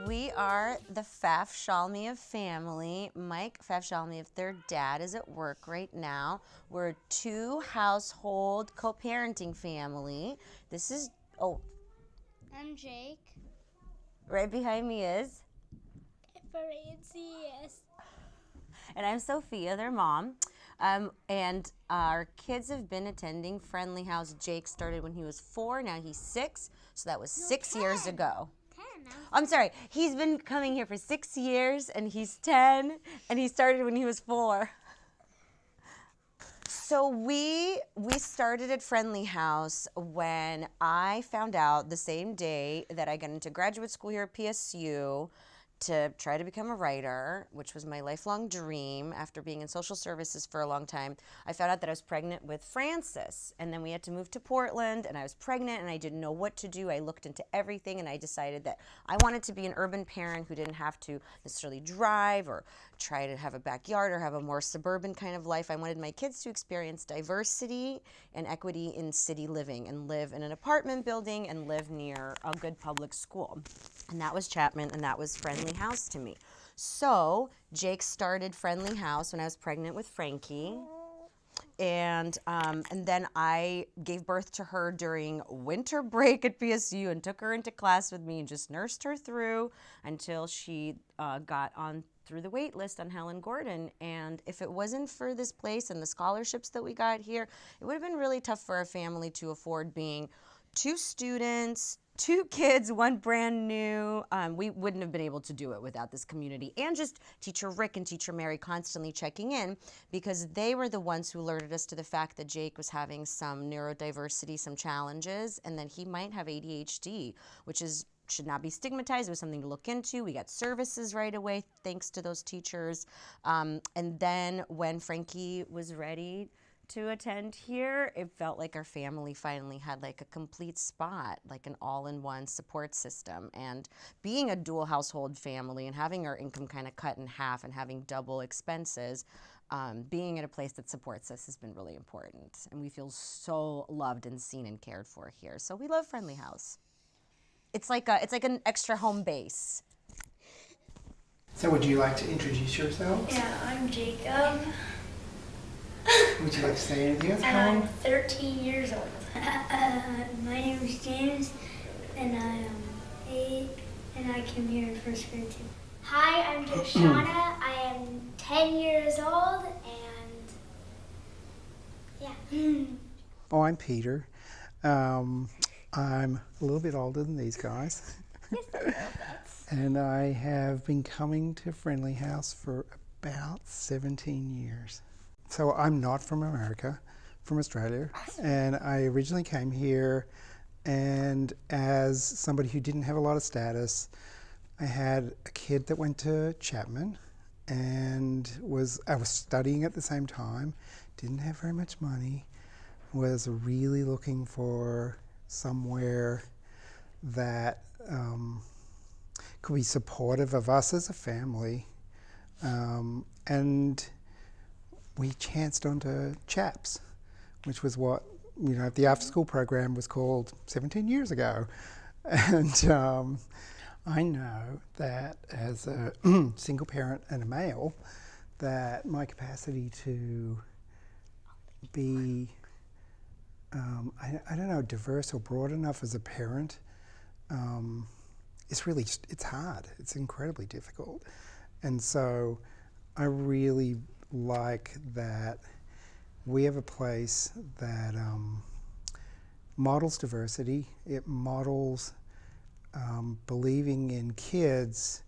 We are the Pfaff-Shalmiev family. Mike Pfaff-Shalmiev, their dad, is at work right now. We're a two-household co-parenting family. This is, I'm Jake. Right behind me is? Francie, yes. And I'm Sophia, their mom. And our kids have been attending Friendly House. Jake started when he was 4, now he's 6, so that was 6 years ago. 10. I'm sorry, he's been coming here for 6 years, and he's 10, and he started when he was 4. So we started at Friendly House when I found out the same day that I got into graduate school here at PSU to try to become a writer, which was my lifelong dream after being in social services for a long time. I found out that I was pregnant with Francis, and then we had to move to Portland, and I was pregnant, and I didn't know what to do. I looked into everything, and I decided that I wanted to be an urban parent who didn't have to necessarily drive or try to have a backyard or have a more suburban kind of life. I wanted my kids to experience diversity and equity in city living and live in an apartment building and live near a good public school. And that was Chapman, and that was Friendly House to me. So Jake started Friendly House when I was pregnant with Frankie. And then I gave birth to her during winter break at PSU and took her into class with me and just nursed her through until she got on through the wait list on Helen Gordon. And if it wasn't for this place and the scholarships that we got here, it would have been really tough for a family to afford being 2 students, 2 kids, 1 brand new. We wouldn't have been able to do it without this community. And just Teacher Rick and Teacher Mary constantly checking in, because they were the ones who alerted us to the fact that Jake was having some neurodiversity, some challenges, and that he might have ADHD, which should not be stigmatized. It was something to look into. We got services right away thanks to those teachers. And then when Frankie was ready to attend here, it felt like our family finally had like a complete spot, like an all-in-one support system. And being a dual household family and having our income kind of cut in half and having double expenses, being at a place that supports us has been really important. And we feel so loved and seen and cared for here. So we love Friendly House. It's like an extra home base. So would you like to introduce yourselves? Yeah, I'm Jacob. Would you like to say anything else? And I'm 13 years old. My name is James, and I am 8, and I came here in first grade too. Hi, I'm Joshana. I am 10 years old, and yeah. Oh, I'm Peter. I'm a little bit older than these guys. And I have been coming to Friendly House for about 17 years. So I'm not from America, from Australia, and I originally came here, and as somebody who didn't have a lot of status, I had a kid that went to Chapman, and I was studying at the same time, didn't have very much money, was really looking for somewhere that could be supportive of us as a family, and we chanced onto Chaps, which was what, the after-school program was called 17 years ago. And I know that as a single parent and a male, that my capacity to be, I don't know, diverse or broad enough as a parent, it's hard. It's incredibly difficult. And so I really like that we have a place that models diversity. It models believing in kids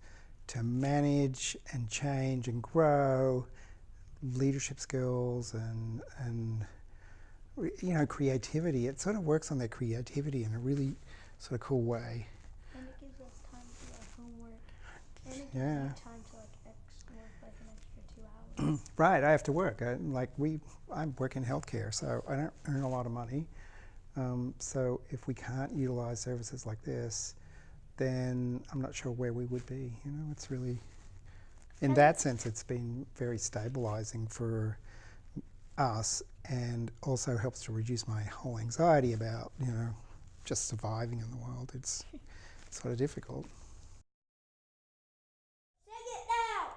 to manage and change and grow, leadership skills and creativity. It sort of works on their creativity in a really sort of cool way. And it gives us time to do our homework. And it gives Yeah. me time to work like an extra 2 hours. Right, I have to work. I work in healthcare, so I don't earn a lot of money. So if we can't utilize services like this, then I'm not sure where we would be. It's really, in that sense, it's been very stabilizing for us, and also helps to reduce my whole anxiety about, just surviving in the world. It's sort of difficult. Sing it now!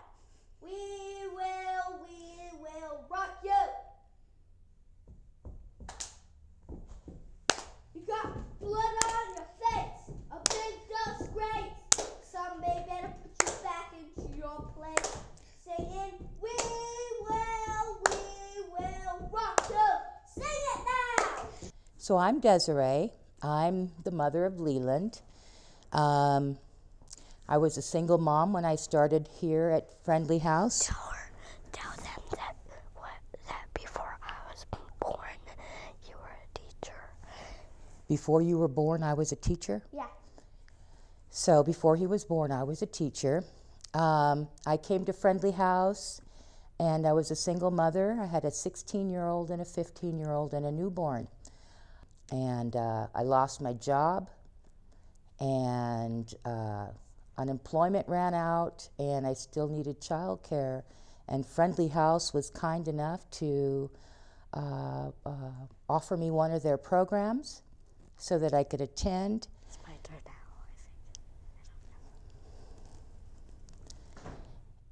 We will rock you! You got blood on your face, a big disgrace. Somebody better put you back into your place. Singing, we will rock you! Sing it now! So I'm Desiree. I'm the mother of Leland. I was a single mom when I started here at Friendly House. Tell them that before I was born, you were a teacher. Before you were born, I was a teacher. Yeah. So before he was born, I was a teacher. I came to Friendly House, and I was a single mother. I had a 16-year-old and a 15-year-old and a newborn. And I lost my job, and unemployment ran out, and I still needed childcare. And Friendly House was kind enough to offer me one of their programs so that I could attend. It's my turn now,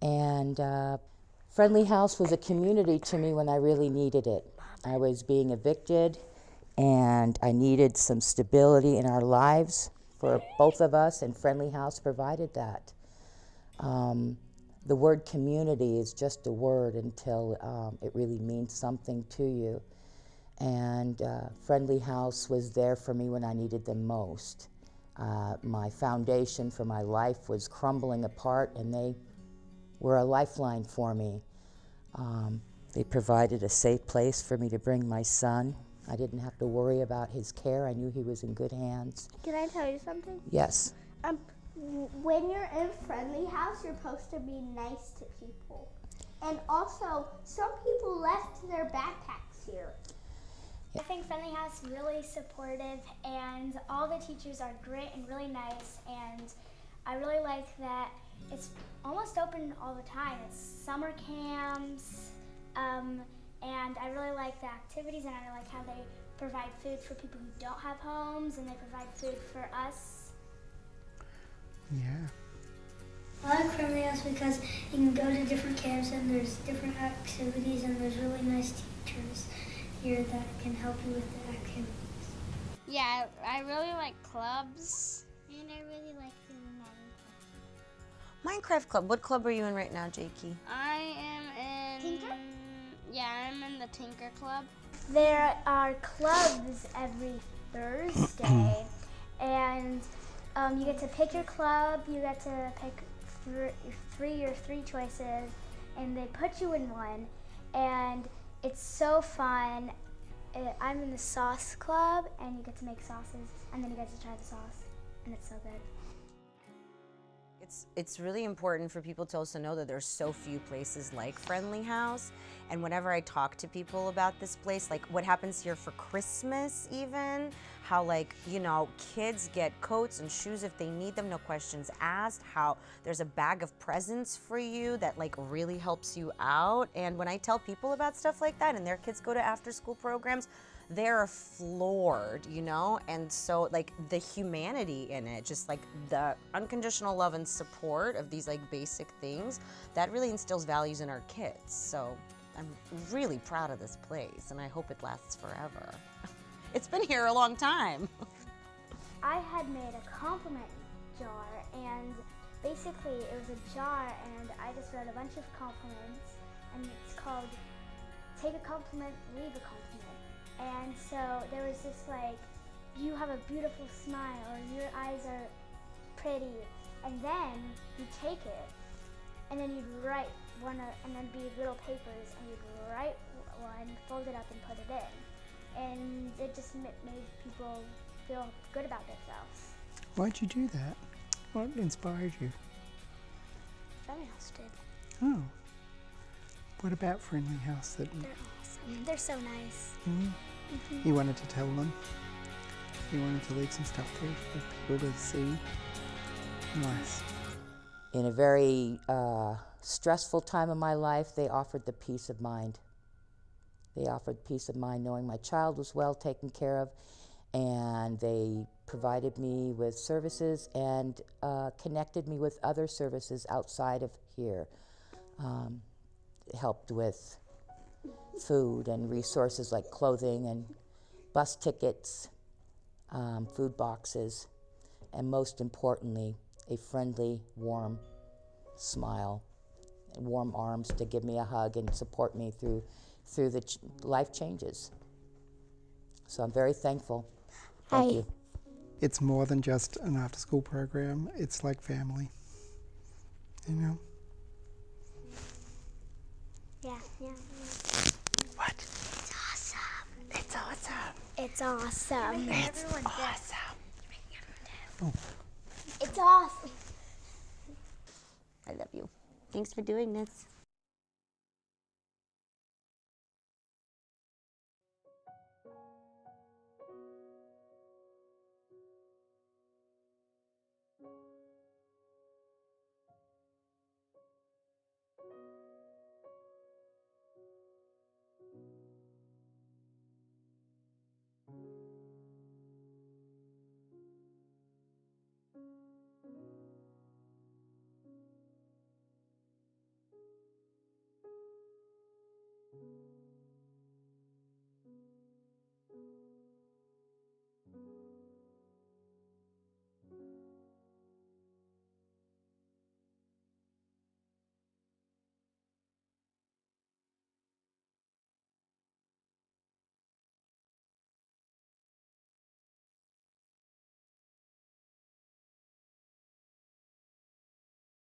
And Friendly House was a community to me when I really needed it. I was being evicted, and I needed some stability in our lives for both of us, and Friendly House provided that. The word community is just a word until it really means something to you. And Friendly House was there for me when I needed them most. My foundation for my life was crumbling apart, and they were a lifeline for me. They provided a safe place for me to bring my son. I didn't have to worry about his care. I knew he was in good hands. Can I tell you something? Yes. When you're in Friendly House, you're supposed to be nice to people. And also, some people left their backpacks here. I think Friendly House is really supportive, and all the teachers are great and really nice, and I really like that it's almost open all the time. It's summer camps, and I really like the activities, and I like how they provide food for people who don't have homes, and they provide food for us. Yeah. I like Friendly House because you can go to different camps and there's different activities and there's really nice teachers here that can help you with the activities. Yeah, I really like clubs. And I really like the Minecraft club. What club are you in right now, Jakey? I am in... Tinker? Yeah, I'm in the Tinker Club. There are clubs every Thursday, and you get to pick your club. You get to pick three choices, and they put you in one, and it's so fun. I'm in the sauce club, and you get to make sauces, and then you get to try the sauce, and it's so good. It's really important for people to also know that there's so few places like Friendly House. And whenever I talk to people about this place, like what happens here for Christmas even, how, like, you know, kids get coats and shoes if they need them, no questions asked, how there's a bag of presents for you that like really helps you out. And when I tell people about stuff like that and their kids go to after school programs, they're floored, you know? And so like the humanity in it, just like the unconditional love and support of these like basic things, that really instills values in our kids. So I'm really proud of this place and I hope it lasts forever. It's been here a long time. I had made a compliment jar, and basically it was a jar, and I just wrote a bunch of compliments, and it's called Take a Compliment, Leave a Compliment. And so there was this like, you have a beautiful smile, or your eyes are pretty, and then you take it, and then you'd write one, and then be little papers, and you'd write one, fold it up, and put it in. And it just made people feel good about themselves. Why'd you do that? What inspired you? Friendly House did. Oh. What about Friendly House? That They're awesome. They're so nice. you wanted to tell them? You wanted to leave some stuff there for people to see? Nice. In a very stressful time of my life, they offered the peace of mind. They offered peace of mind knowing my child was well taken care of, and they provided me with services and connected me with other services outside of here. Helped with food and resources like clothing and bus tickets, food boxes, and most importantly, a friendly, warm smile, and warm arms to give me a hug and support me through the life changes. So I'm very thankful. Thank you. It's more than just an after-school program. It's like family, you know? Yeah. What? It's awesome. It's awesome. It's awesome. It's awesome. Oh. It's awesome. I love you. Thanks for doing this.